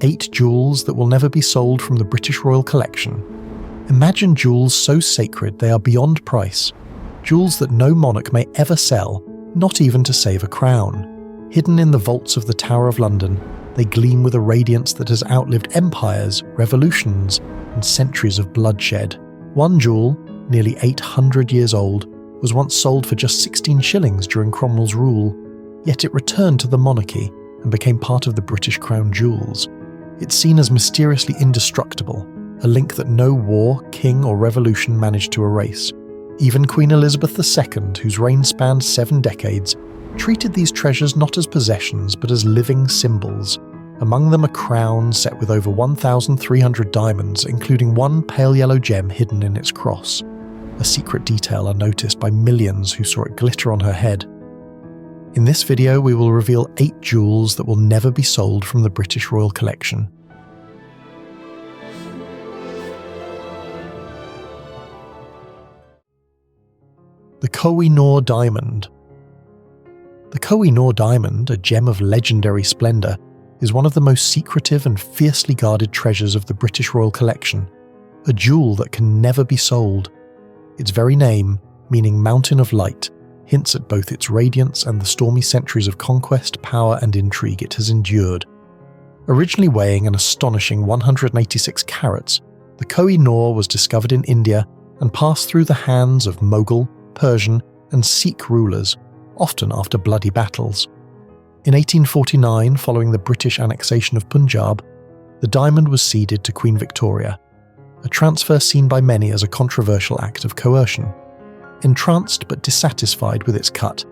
8 jewels that will never be sold from the British Royal Collection. Imagine jewels so sacred they are beyond price. Jewels that no monarch may ever sell, not even to save a crown. Hidden in the vaults of the Tower of London, they gleam with a radiance that has outlived empires, revolutions, and centuries of bloodshed. One jewel, nearly 800 years old, was once sold for just 16 shillings during Cromwell's rule, yet it returned to the monarchy and became part of the British Crown Jewels. It's seen as mysteriously indestructible, a link that no war, king, or revolution managed to erase. Even Queen Elizabeth II, whose reign spanned 7 decades, treated these treasures not as possessions but as living symbols. Among them a crown set with over 1,300 diamonds, including one pale yellow gem hidden in its cross, a secret detail unnoticed by millions who saw it glitter on her head. In this video, we will reveal 8 jewels that will never be sold from the British Royal Collection. The Koh-i-Noor Diamond. The Koh-i-Noor Diamond, a gem of legendary splendour, is one of the most secretive and fiercely guarded treasures of the British Royal Collection, a jewel that can never be sold. Its very name, meaning Mountain of Light, hints at both its radiance and the stormy centuries of conquest, power and intrigue it has endured. Originally weighing an astonishing 186 carats, the Koh-i-Noor was discovered in India and passed through the hands of Mughal, Persian and Sikh rulers, often after bloody battles. In 1849, following the British annexation of Punjab, the diamond was ceded to Queen Victoria, a transfer seen by many as a controversial act of coercion. Entranced but dissatisfied with its cut,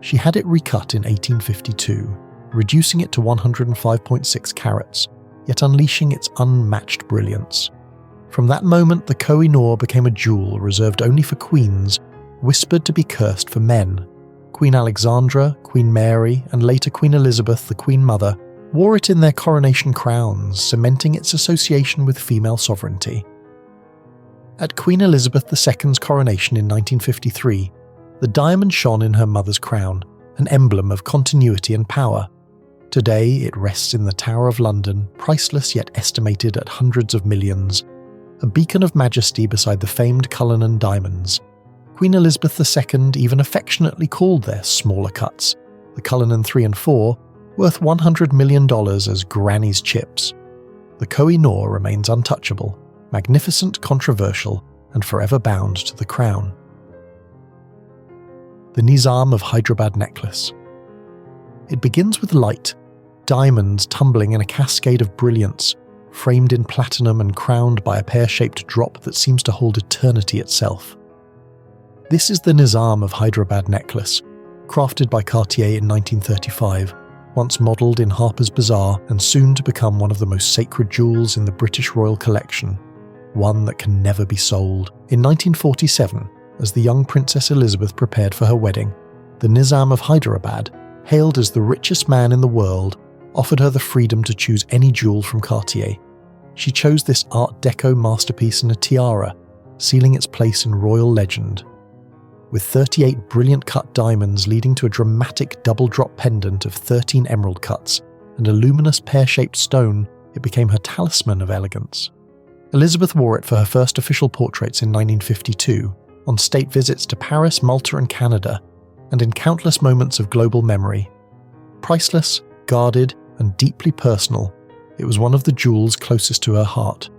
she had it recut in 1852, reducing it to 105.6 carats, yet unleashing its unmatched brilliance. From that moment, the Koh-i-Noor became a jewel reserved only for queens, whispered to be cursed for men. Queen Alexandra, Queen Mary, and later Queen Elizabeth, the Queen Mother, wore it in their coronation crowns, cementing its association with female sovereignty. At Queen Elizabeth II's coronation in 1953, the diamond shone in her mother's crown, an emblem of continuity and power. Today, it rests in the Tower of London, priceless yet estimated at hundreds of millions, a beacon of majesty beside the famed Cullinan diamonds. Queen Elizabeth II even affectionately called their smaller cuts, the Cullinan 3 and 4, worth $100 million as Granny's chips. The Koh-i-Noor remains untouchable, magnificent, controversial, and forever bound to the crown. The Nizam of Hyderabad necklace. It begins with light, diamonds tumbling in a cascade of brilliance, framed in platinum and crowned by a pear-shaped drop that seems to hold eternity itself. This is the Nizam of Hyderabad necklace, crafted by Cartier in 1935, once modelled in Harper's Bazaar and soon to become one of the most sacred jewels in the British Royal Collection, one that can never be sold. In 1947, as the young Princess Elizabeth prepared for her wedding, the Nizam of Hyderabad, hailed as the richest man in the world, offered her the freedom to choose any jewel from Cartier. She chose this Art Deco masterpiece in a tiara, sealing its place in royal legend. With 38 brilliant cut diamonds leading to a dramatic double-drop pendant of 13 emerald cuts and a luminous pear-shaped stone, it became her talisman of elegance. Elizabeth wore it for her first official portraits in 1952, on state visits to Paris, Malta and Canada, and in countless moments of global memory. Priceless, guarded, and deeply personal, it was one of the jewels closest to her heart.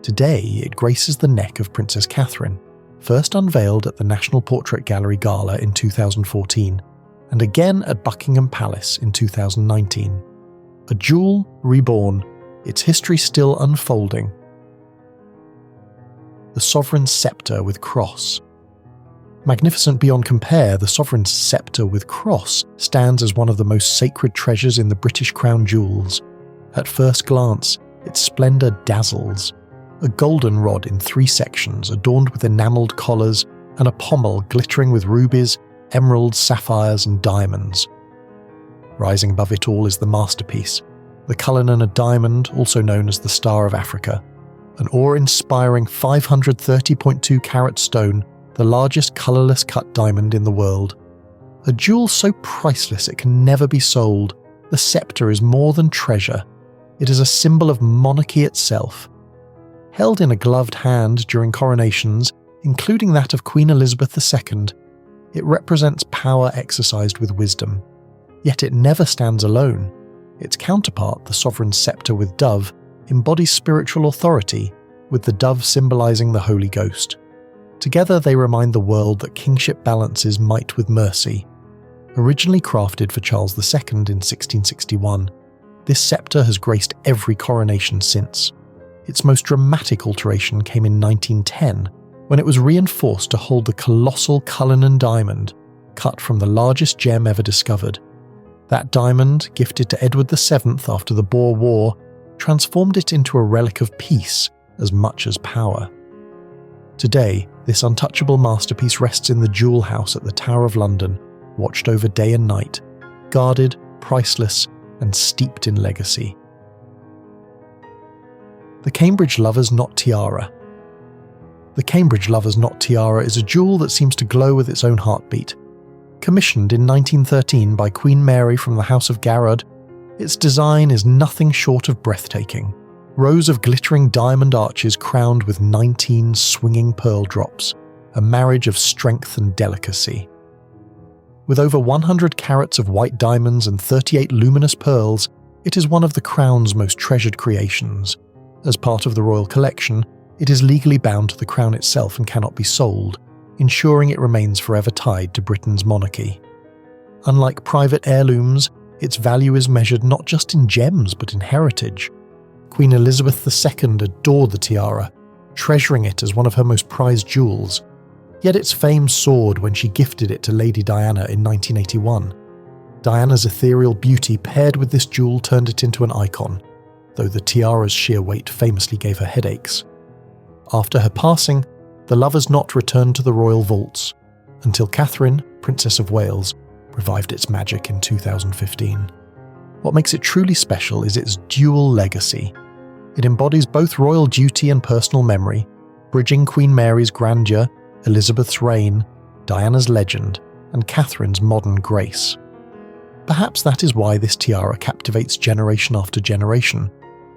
Today, it graces the neck of Princess Catherine, first unveiled at the National Portrait Gallery Gala in 2014, and again at Buckingham Palace in 2019. A jewel reborn, its history still unfolding. The Sovereign's Scepter with Cross. Magnificent beyond compare, the Sovereign's Scepter with Cross stands as one of the most sacred treasures in the British Crown Jewels. At first glance, its splendour dazzles. A golden rod in 3 sections adorned with enamelled collars and a pommel glittering with rubies, emeralds, sapphires and diamonds. Rising above it all is the masterpiece, the Cullinan Diamond, also known as the Star of Africa, an awe-inspiring 530.2 carat stone, the largest colourless cut diamond in the world. A jewel so priceless it can never be sold, the scepter is more than treasure. It is a symbol of monarchy itself. Held in a gloved hand during coronations, including that of Queen Elizabeth II, it represents power exercised with wisdom. Yet it never stands alone. Its counterpart, the sovereign's scepter with dove, embodies spiritual authority, with the dove symbolizing the Holy Ghost. Together they remind the world that kingship balances might with mercy. Originally crafted for Charles II in 1661, this scepter has graced every coronation since. Its most dramatic alteration came in 1910, when it was reinforced to hold the colossal Cullinan diamond, cut from the largest gem ever discovered. That diamond, gifted to Edward VII after the Boer War, transformed it into a relic of peace as much as power. Today, this untouchable masterpiece rests in the Jewel House at the Tower of London, watched over day and night, guarded, priceless, and steeped in legacy. The Cambridge Lover's Knot Tiara. The Cambridge Lover's Knot Tiara is a jewel that seems to glow with its own heartbeat. Commissioned in 1913 by Queen Mary from the House of Garrod, its design is nothing short of breathtaking. Rows of glittering diamond arches crowned with 19 swinging pearl drops, a marriage of strength and delicacy. With over 100 carats of white diamonds and 38 luminous pearls, it is one of the Crown's most treasured creations. As part of the royal collection, it is legally bound to the Crown itself and cannot be sold, ensuring it remains forever tied to Britain's monarchy. Unlike private heirlooms, its value is measured not just in gems but in heritage. Queen Elizabeth II adored the tiara, treasuring it as one of her most prized jewels. Yet its fame soared when she gifted it to Lady Diana in 1981. Diana's ethereal beauty paired with this jewel turned it into an icon, though the tiara's sheer weight famously gave her headaches. After her passing, the lover's knot returned to the royal vaults, until Catherine, Princess of Wales, revived its magic in 2015. What makes it truly special is its dual legacy. It embodies both royal duty and personal memory, bridging Queen Mary's grandeur, Elizabeth's reign, Diana's legend, and Catherine's modern grace. Perhaps that is why this tiara captivates generation after generation.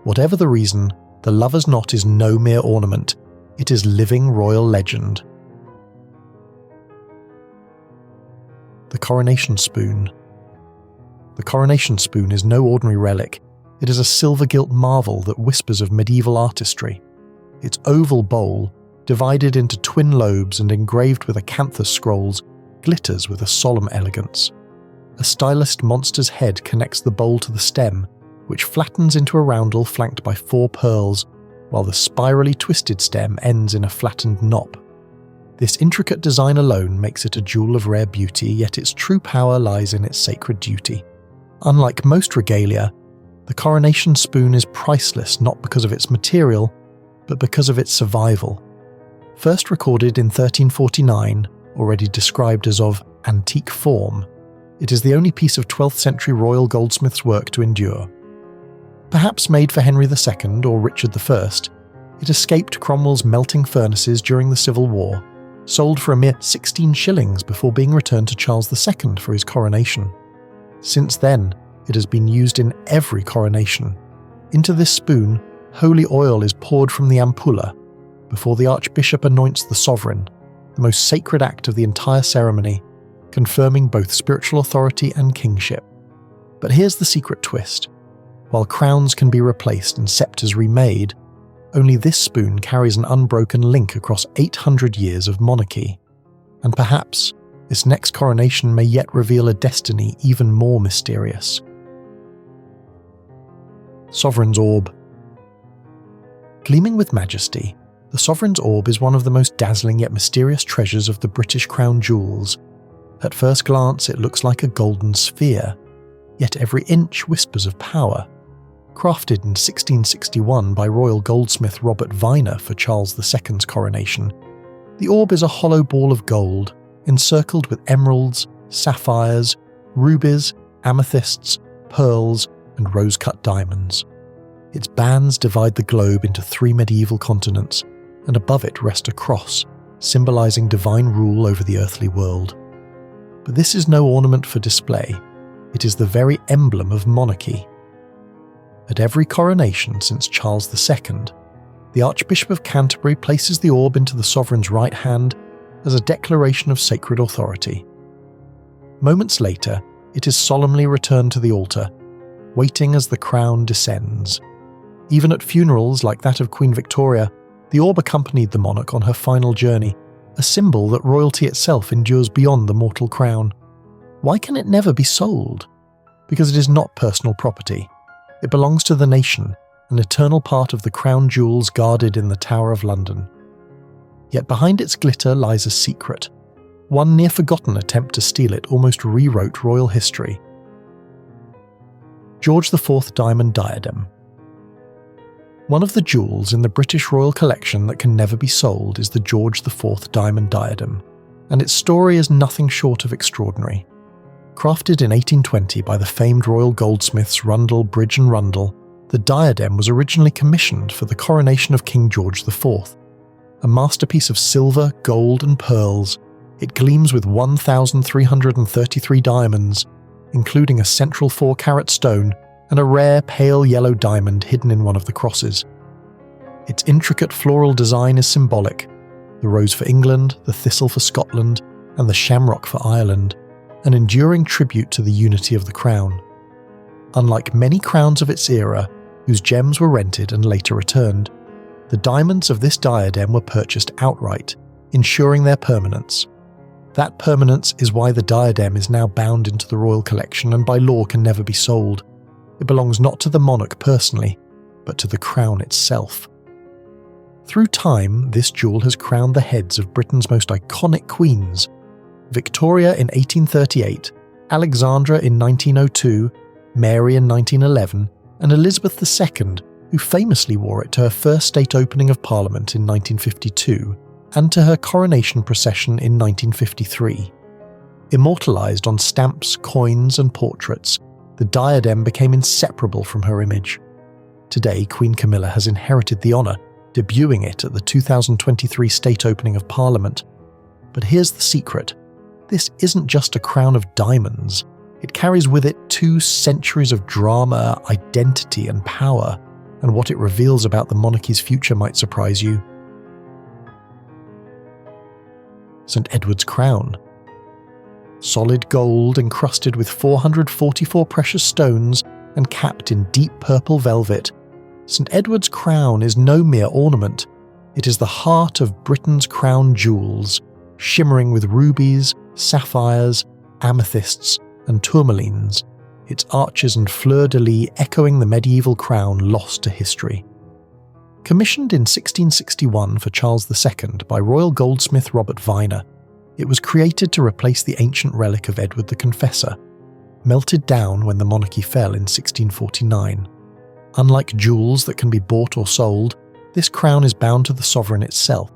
Whatever the reason, the lover's knot is no mere ornament, it is living royal legend. The Coronation Spoon. The Coronation Spoon is no ordinary relic. It is a silver-gilt marvel that whispers of medieval artistry. Its oval bowl, divided into twin lobes and engraved with acanthus scrolls, glitters with a solemn elegance. A stylized monster's head connects the bowl to the stem, which flattens into a roundel flanked by 4 pearls, while the spirally twisted stem ends in a flattened knop. This intricate design alone makes it a jewel of rare beauty, yet its true power lies in its sacred duty. Unlike most regalia, the Coronation Spoon is priceless not because of its material, but because of its survival. First recorded in 1349, already described as of antique form, it is the only piece of 12th century royal goldsmith's work to endure. Perhaps made for Henry II or Richard I, it escaped Cromwell's melting furnaces during the Civil War, sold for a mere 16 shillings before being returned to Charles II for his coronation. Since then, it has been used in every coronation. Into this spoon, holy oil is poured from the ampulla before the Archbishop anoints the sovereign, the most sacred act of the entire ceremony, confirming both spiritual authority and kingship. But here's the secret twist. While crowns can be replaced and scepters remade, only this spoon carries an unbroken link across 800 years of monarchy. And perhaps this next coronation may yet reveal a destiny even more mysterious. Sovereign's Orb. Gleaming with majesty, the Sovereign's Orb is one of the most dazzling yet mysterious treasures of the British crown jewels. At first glance, it looks like a golden sphere, yet every inch whispers of power. Crafted in 1661 by royal goldsmith Robert Viner for Charles II's coronation, the orb is a hollow ball of gold, encircled with emeralds, sapphires, rubies, amethysts, pearls, and rose-cut diamonds. Its bands divide the globe into 3 medieval continents, and above it rest a cross, symbolizing divine rule over the earthly world. But this is no ornament for display. It is the very emblem of monarchy. At every coronation since Charles II, the Archbishop of Canterbury places the orb into the sovereign's right hand as a declaration of sacred authority. Moments later, it is solemnly returned to the altar, waiting as the crown descends. Even at funerals like that of Queen Victoria, the orb accompanied the monarch on her final journey, a symbol that royalty itself endures beyond the mortal crown. Why can it never be sold? Because it is not personal property. It belongs to the nation, an eternal part of the crown jewels guarded in the Tower of London. Yet behind its glitter lies a secret. One near-forgotten attempt to steal it almost rewrote royal history. George IV Diamond Diadem. One of the jewels in the British royal collection that can never be sold is the George IV Diamond Diadem, and its story is nothing short of extraordinary. Crafted in 1820 by the famed royal goldsmiths Rundell, Bridge and Rundell, the diadem was originally commissioned for the coronation of King George IV. A masterpiece of silver, gold and pearls, it gleams with 1,333 diamonds, including a central 4-carat stone and a rare pale yellow diamond hidden in one of the crosses. Its intricate floral design is symbolic: the rose for England, the thistle for Scotland, and the shamrock for Ireland, an enduring tribute to the unity of the crown. Unlike many crowns of its era, whose gems were rented and later returned, the diamonds of this diadem were purchased outright, ensuring their permanence. That permanence is why the diadem is now bound into the royal collection and by law can never be sold. It belongs not to the monarch personally, but to the crown itself. Through time, this jewel has crowned the heads of Britain's most iconic queens: Victoria in 1838, Alexandra in 1902, Mary in 1911, and Elizabeth II, who famously wore it to her first state opening of Parliament in 1952 and to her coronation procession in 1953. Immortalised on stamps, coins and portraits, the diadem became inseparable from her image. Today, Queen Camilla has inherited the honour, debuting it at the 2023 state opening of Parliament. But here's the secret: this isn't just a crown of diamonds. It carries with it 2 centuries of drama, identity and power, and what it reveals about the monarchy's future might surprise you. St. Edward's Crown. Solid gold encrusted with 444 precious stones and capped in deep purple velvet, St. Edward's crown is no mere ornament. It is the heart of Britain's crown jewels, shimmering with rubies, sapphires, amethysts and tourmalines, its arches and fleur-de-lis echoing the medieval crown lost to history. Commissioned in 1661 for Charles II by royal goldsmith Robert Viner, it was created to replace the ancient relic of Edward the Confessor, melted down when the monarchy fell in 1649. Unlike jewels that can be bought or sold, this crown is bound to the sovereign itself.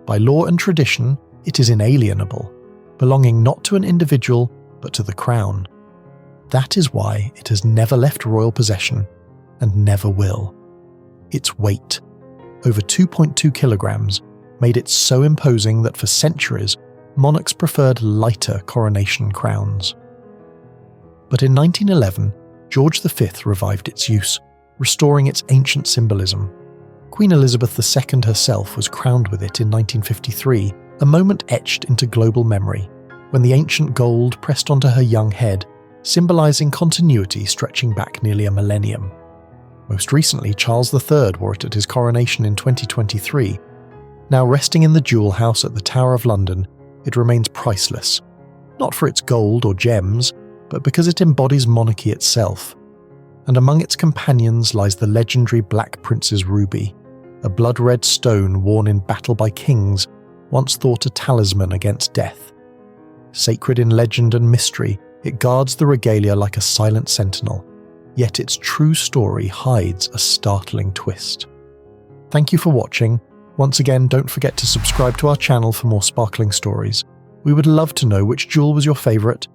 By law and tradition, it is inalienable, belonging not to an individual but to the crown. That is why it has never left royal possession and never will. Its weight, over 2.2 kilograms, made it so imposing that for centuries, monarchs preferred lighter coronation crowns. But in 1911, George V revived its use, restoring its ancient symbolism. Queen Elizabeth II herself was crowned with it in 1953, a moment etched into global memory, when the ancient gold pressed onto her young head, symbolising continuity stretching back nearly a millennium. Most recently, Charles III wore it at his coronation in 2023. Now resting in the Jewel House at the Tower of London, it remains priceless, not for its gold or gems, but because it embodies monarchy itself. And among its companions lies the legendary Black Prince's ruby, a blood-red stone worn in battle by kings, once thought a talisman against death. Sacred in legend and mystery, it guards the regalia like a silent sentinel, yet its true story hides a startling twist. Thank you for watching. Once again, don't forget to subscribe to our channel for more sparkling stories. We would love to know which jewel was your favourite,